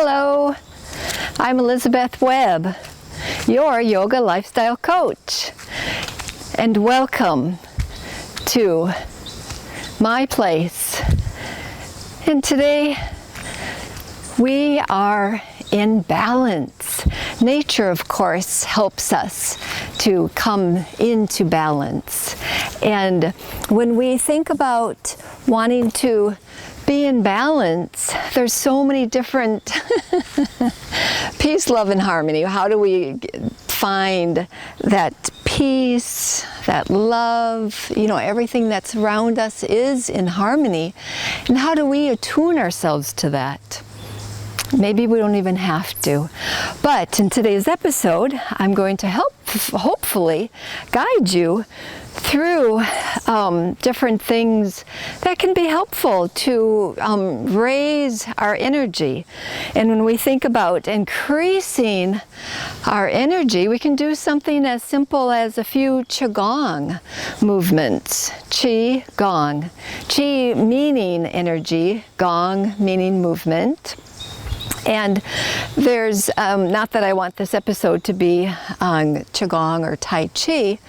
Hello, I'm Elizabeth Webb, your yoga lifestyle coach, and welcome to my place. And today we are in balance. Nature, of course, helps us to come into balance. And when we think about wanting to be in balance, there's so many different peace, love, and harmony. How do we find that peace, that love, everything that's around us is in harmony? And how do we attune ourselves to that? Maybe we don't even have to. But in today's episode, I'm going to hopefully guide you through different things that can be helpful to raise our energy. And when we think about increasing our energy, we can do something as simple as a few Qigong movements. Qi, Gong. Qi meaning energy, Gong meaning movement. And there's, not that I want this episode to be on Qigong or Tai Chi,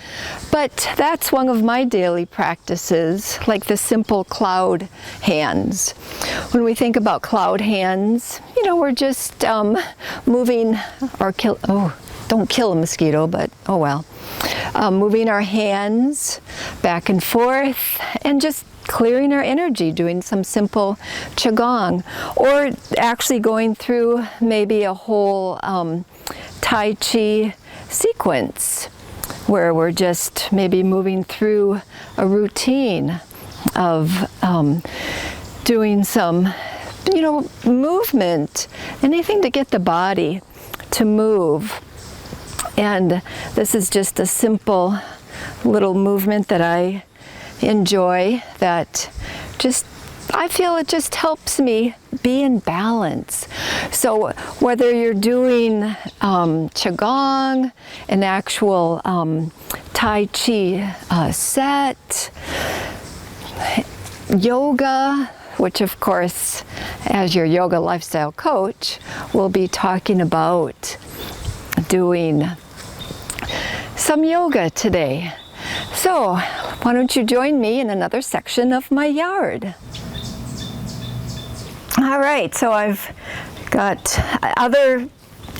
but that's one of my daily practices, like the simple cloud hands. When we think about cloud hands, we're just moving or don't kill a mosquito, but oh well. Moving our hands back and forth and just clearing our energy, doing some simple Qigong, or actually going through maybe a whole Tai Chi sequence where we're just maybe moving through a routine of doing some, movement, anything to get the body to move. And this is just a simple little movement that I enjoy, that I feel it just helps me be in balance. So whether you're doing Qigong, an actual Tai Chi set, yoga, which of course, as your yoga lifestyle coach, we'll be talking about doing some yoga today. So, why don't you join me in another section of my yard? All right, so I've got other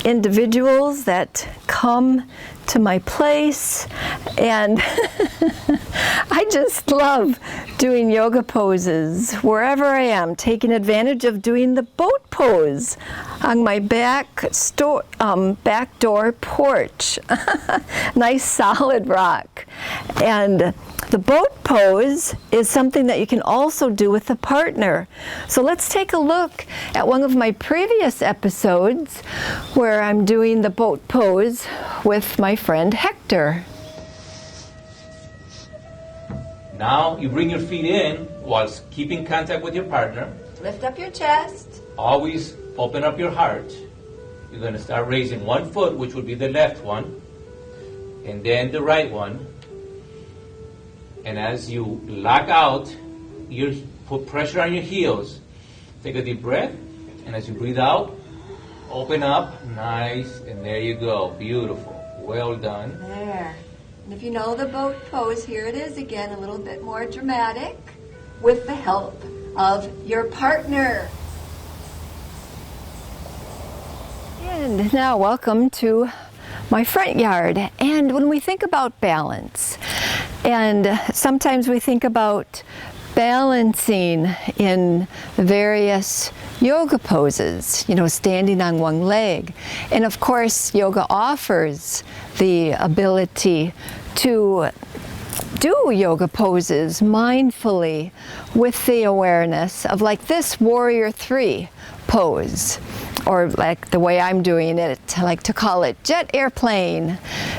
individuals that come to my place, and I just love doing yoga poses wherever I am, taking advantage of doing the boat pose on my back door porch. Nice solid rock. And the boat pose is something that you can also do with a partner. So let's take a look at one of my previous episodes where I'm doing the boat pose with my friend Hector. Now you bring your feet in whilst keeping contact with your partner. Lift up your chest. Always open up your heart. You're going to start raising one foot, which would be the left one, and then the right one. And as you lock out, you put pressure on your heels. Take a deep breath, and as you breathe out, open up. Nice, and there you go. Beautiful. Well done. There. And if you know the boat pose, here it is again, a little bit more dramatic, with the help of your partner. And now welcome to my front yard. And when we think about balance, and sometimes we think about balancing in various yoga poses, standing on one leg. And of course, yoga offers the ability to do yoga poses mindfully with the awareness of, like this Warrior 3 pose, or like the way I'm doing it, I like to call it jet airplane.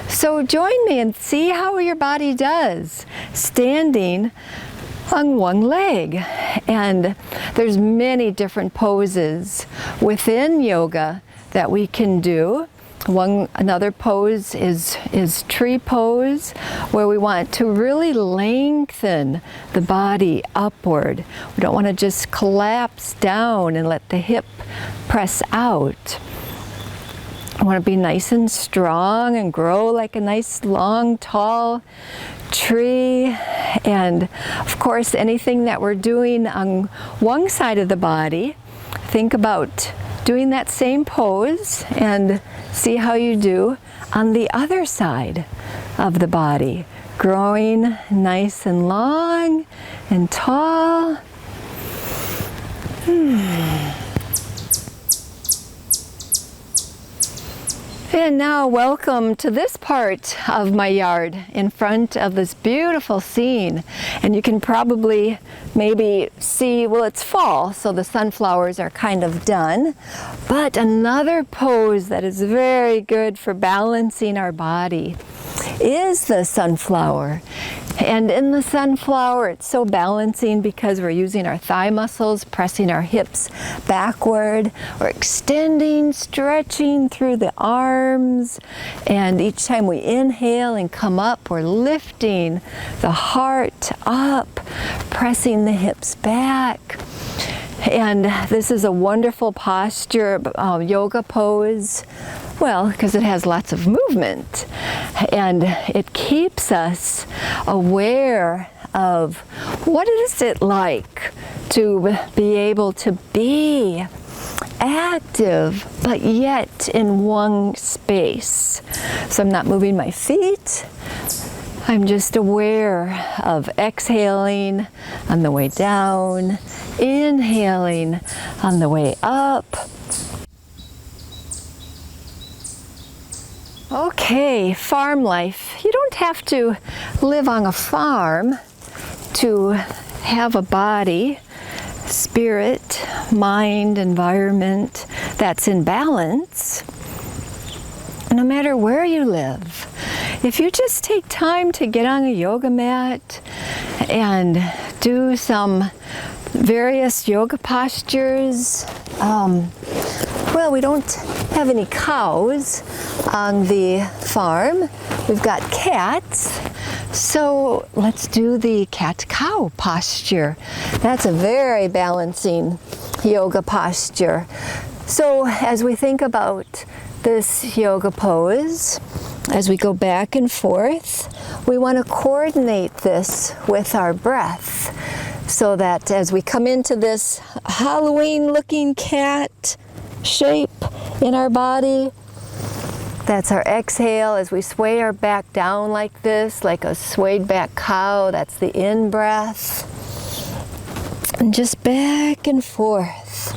So join me and see how your body does standing on one leg. And there's many different poses within yoga that we can do. Another pose is tree pose, where we want to really lengthen the body upward. We don't want to just collapse down and let the hip press out. I want to be nice and strong and grow like a nice, long, tall tree. And of course, anything that we're doing on one side of the body, think about doing that same pose and see how you do on the other side of the body. Growing nice and long and tall. And now welcome to this part of my yard in front of this beautiful scene. And you can probably maybe see, well, it's fall, so the sunflowers are kind of done. But another pose that is very good for balancing our body is the sunflower. And in the sunflower, it's so balancing because we're using our thigh muscles, pressing our hips backward. We're extending, stretching through the arms. And each time we inhale and come up, we're lifting the heart up, pressing the hips back. And this is a wonderful posture, yoga pose. Well, because it has lots of movement, and it keeps us aware of what is it like to be able to be active, but yet in one space. So I'm not moving my feet. I'm just aware of exhaling on the way down, inhaling on the way up. Okay, farm life. You don't have to live on a farm to have a body, spirit, mind, environment that's in balance. No matter where you live, if you just take time to get on a yoga mat and do some various yoga postures, well, we don't have any cows on the farm. We've got cats. So let's do the cat-cow posture. That's a very balancing yoga posture. So as we think about this yoga pose, as we go back and forth, we want to coordinate this with our breath, so that as we come into this Halloween-looking cat shape in our body, that's our exhale as we sway our back down like this, like a swayed back cow. That's the in-breath. And just back and forth.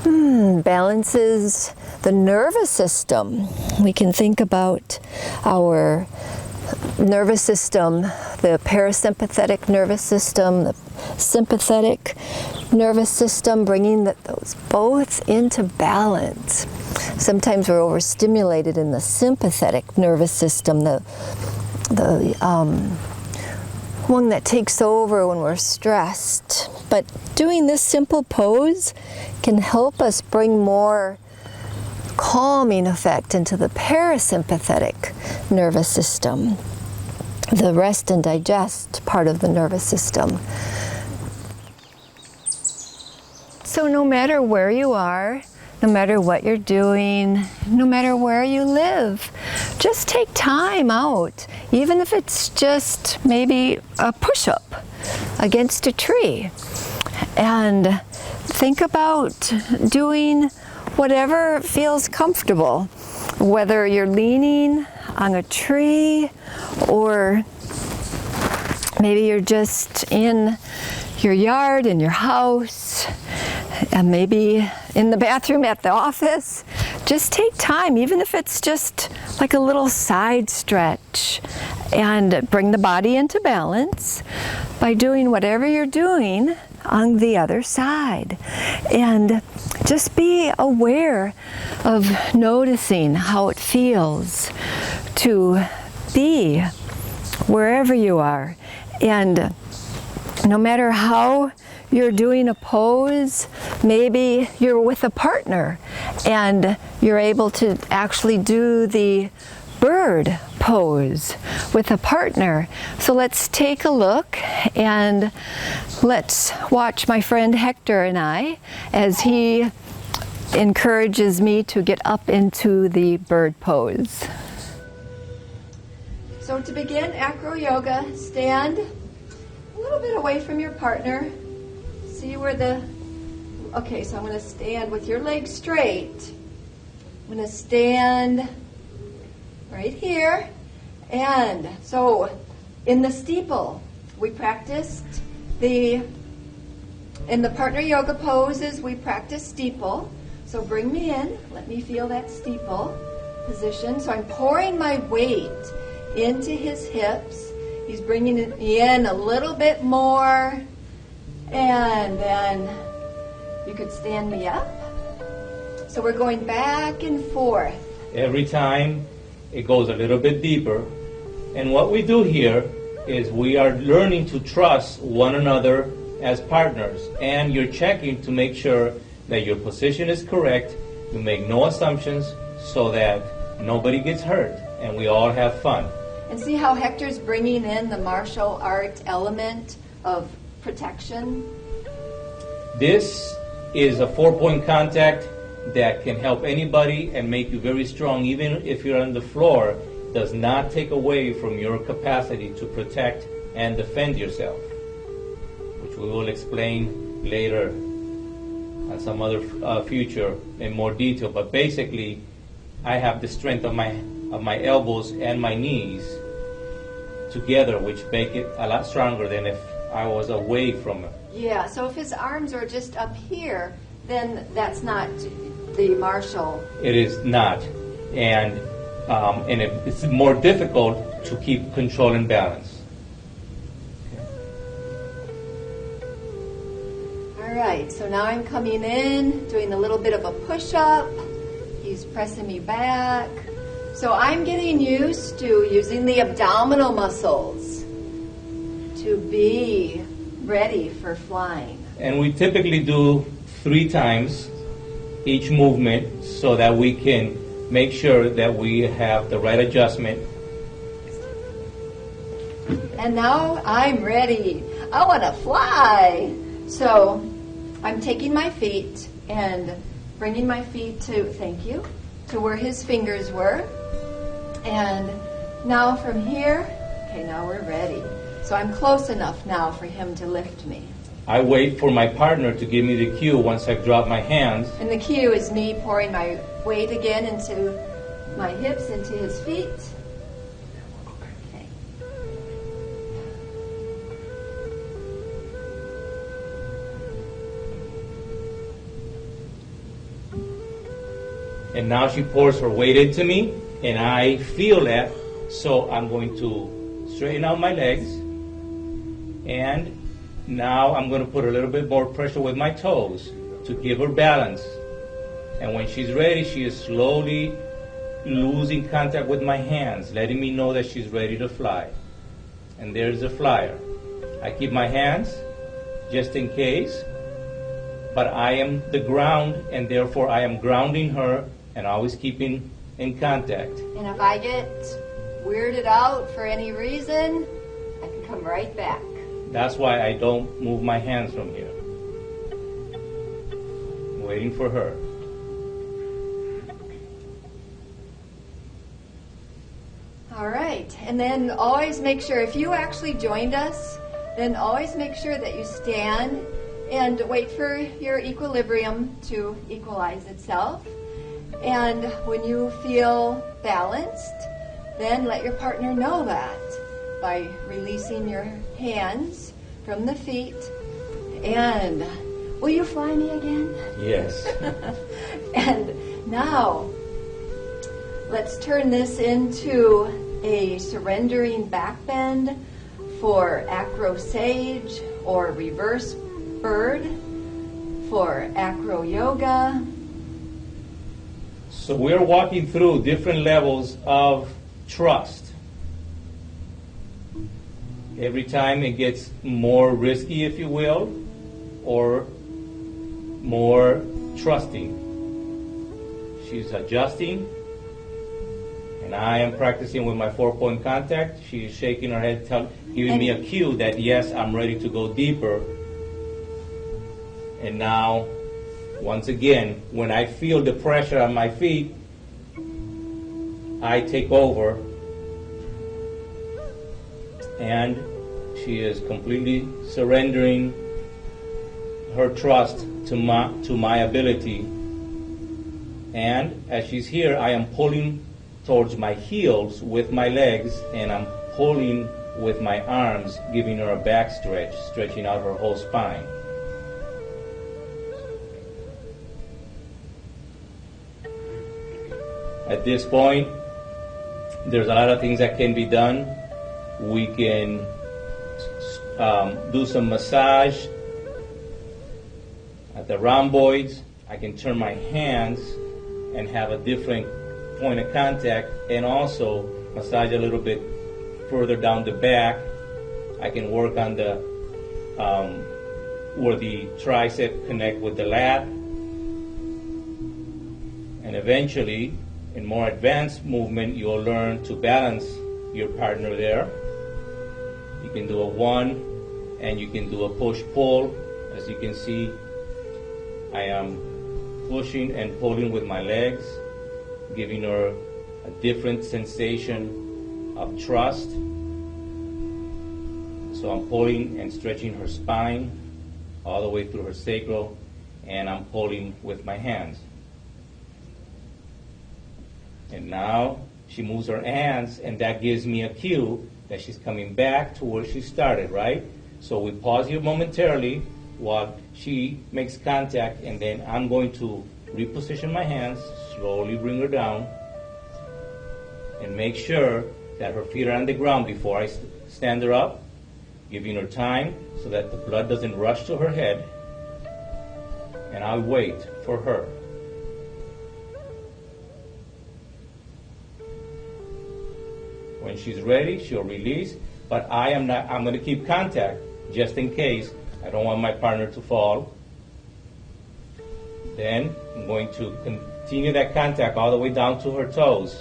Balances the nervous system. We can think about our nervous system, the parasympathetic nervous system, the sympathetic nervous system, bringing those both into balance. Sometimes we're overstimulated in the sympathetic nervous system, the one that takes over when we're stressed. But doing this simple pose can help us bring more calming effect into the parasympathetic nervous system, the rest and digest part of the nervous system. So no matter where you are, no matter what you're doing, no matter where you live, just take time out, even if it's just maybe a push-up against a tree, and think about doing whatever feels comfortable, whether you're leaning on a tree or maybe you're just in your yard, in your house, and maybe in the bathroom at the office. Just take time, even if it's just like a little side stretch, and bring the body into balance by doing whatever you're doing on the other side. And just be aware of noticing how it feels to be wherever you are. And no matter how you're doing a pose, maybe you're with a partner and you're able to actually do the bird pose with a partner. So let's take a look and let's watch my friend Hector and I as he encourages me to get up into the bird pose. So to begin acro yoga, stand a little bit away from your partner. See where okay, so I'm going to stand with your legs straight. I'm going to stand right here. And so in the steeple, we practiced in the partner yoga poses, we practice steeple. So bring me in. Let me feel that steeple position. So I'm pouring my weight into his hips. He's bringing me in a little bit more. And then you could stand me up. So we're going back and forth. Every time it goes a little bit deeper. And what we do here is we are learning to trust one another as partners. And you're checking to make sure that your position is correct. You make no assumptions so that nobody gets hurt and we all have fun. And see how Hector's bringing in the martial art element of protection? This is a 4-point contact that can help anybody and make you very strong, even if you're on the floor. Does not take away from your capacity to protect and defend yourself, which we will explain later on some other future in more detail. But basically, I have the strength of my elbows and my knees together, which make it a lot stronger than if I was away from it. Yeah, so if his arms are just up here, then that's not the martial. It is not. And it's more difficult to keep control and balance. All right, so now I'm coming in, doing a little bit of a push-up. He's pressing me back. So I'm getting used to using the abdominal muscles to be ready for flying. And we typically do 3 times each movement so that we can make sure that we have the right adjustment. And now I'm ready. I want to fly. So I'm taking my feet and bringing my feet to where his fingers were. And now from here, okay, now we're ready. So I'm close enough now for him to lift me. I wait for my partner to give me the cue once I drop my hands. And the cue is me pouring my weight again into my hips, into his feet. Okay. And now she pours her weight into me, and I feel that, so I'm going to straighten out my legs, and now I'm going to put a little bit more pressure with my toes to give her balance. And when she's ready, she is slowly losing contact with my hands, letting me know that she's ready to fly. And there's the flyer. I keep my hands just in case, but I am the ground, and therefore I am grounding her and always keeping in contact. And if I get weirded out for any reason, I can come right back. That's why I don't move my hands from here. I'm waiting for her. All right, and then always make sure, if you actually joined us, then always make sure that you stand and wait for your equilibrium to equalize itself. And when you feel balanced, then let your partner know that by releasing your hands from the feet. And will you fly me again? Yes. And now, let's turn this into a surrendering back bend for acro sage or reverse bird for acro yoga. So we're walking through different levels of trust. every time it gets more risky, if you will, or more trusting. She's adjusting, and I am practicing with my 4-point contact. She's shaking her head, giving me a cue that, yes, I'm ready to go deeper. And now, once again, when I feel the pressure on my feet, I take over, and she is completely surrendering her trust to my ability. And as she's here, I am pulling towards my heels with my legs, and I'm pulling with my arms, giving her a back stretch, stretching out her whole spine. At this point, there's a lot of things that can be done. We can do some massage at the rhomboids. I can turn my hands and have a different point of contact, and also massage a little bit further down the back. I can work on the where the tricep connect with the lat, and eventually, in more advanced movement, you'll learn to balance your partner there. You can do a 1, and you can do a push-pull. As you can see, I am pushing and pulling with my legs, giving her a different sensation of trust. So I'm pulling and stretching her spine all the way through her sacral, and I'm pulling with my hands. And now she moves her hands, and that gives me a cue that she's coming back to where she started, right? So we pause here momentarily while she makes contact, and then I'm going to reposition my hands, slowly bring her down, and make sure that her feet are on the ground before I stand her up, giving her time so that the blood doesn't rush to her head, and I'll wait for her. When she's ready, she'll release, but I'm going to keep contact just in case. I don't want my partner to fall. Then I'm going to continue that contact all the way down to her toes.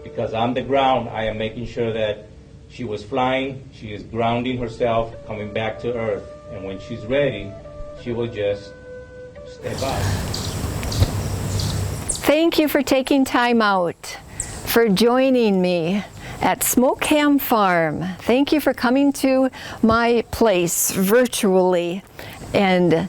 Because on the ground, I am making sure that she was flying, she is grounding herself, coming back to earth. And when she's ready, she will just step out. Thank you for taking time out, for joining me at Smokeham Farm. Thank you for coming to my place virtually and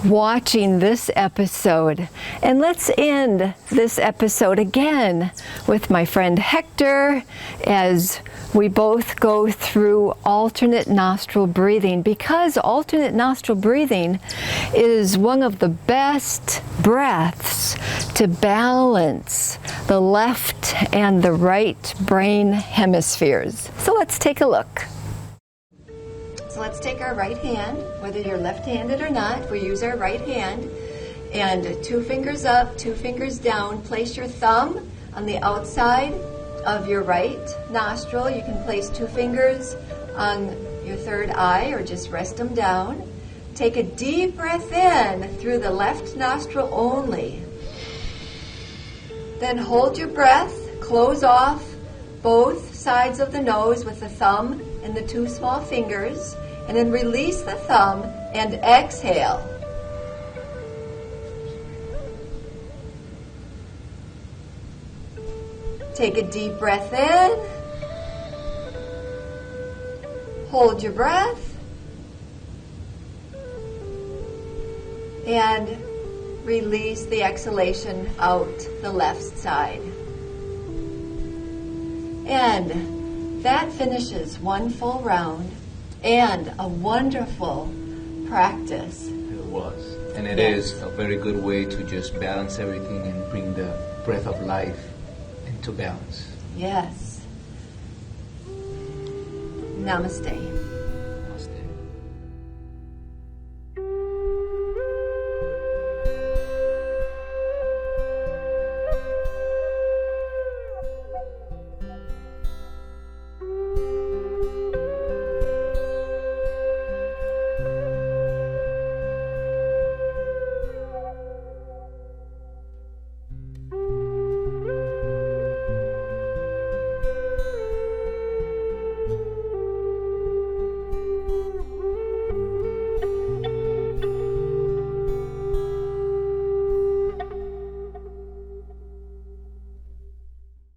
watching this episode. And let's end this episode again with my friend Hector as we both go through alternate nostril breathing, because alternate nostril breathing is one of the best breaths to balance the left and the right brain hemispheres. So let's take a look. So let's take our right hand, whether you're left-handed or not, we use our right hand, and 2 fingers up, 2 fingers down. Place your thumb on the outside of your right nostril. You can place 2 fingers on your third eye or just rest them down. Take a deep breath in through the left nostril only. Then hold your breath, close off both sides of the nose with the thumb and the 2 small fingers, and then release the thumb and exhale. Take a deep breath in, hold your breath, and release the exhalation out the left side. And that finishes 1 full round and a wonderful practice. It was. And it is a very good way to just balance everything and bring the breath of life into balance. Yes. Namaste.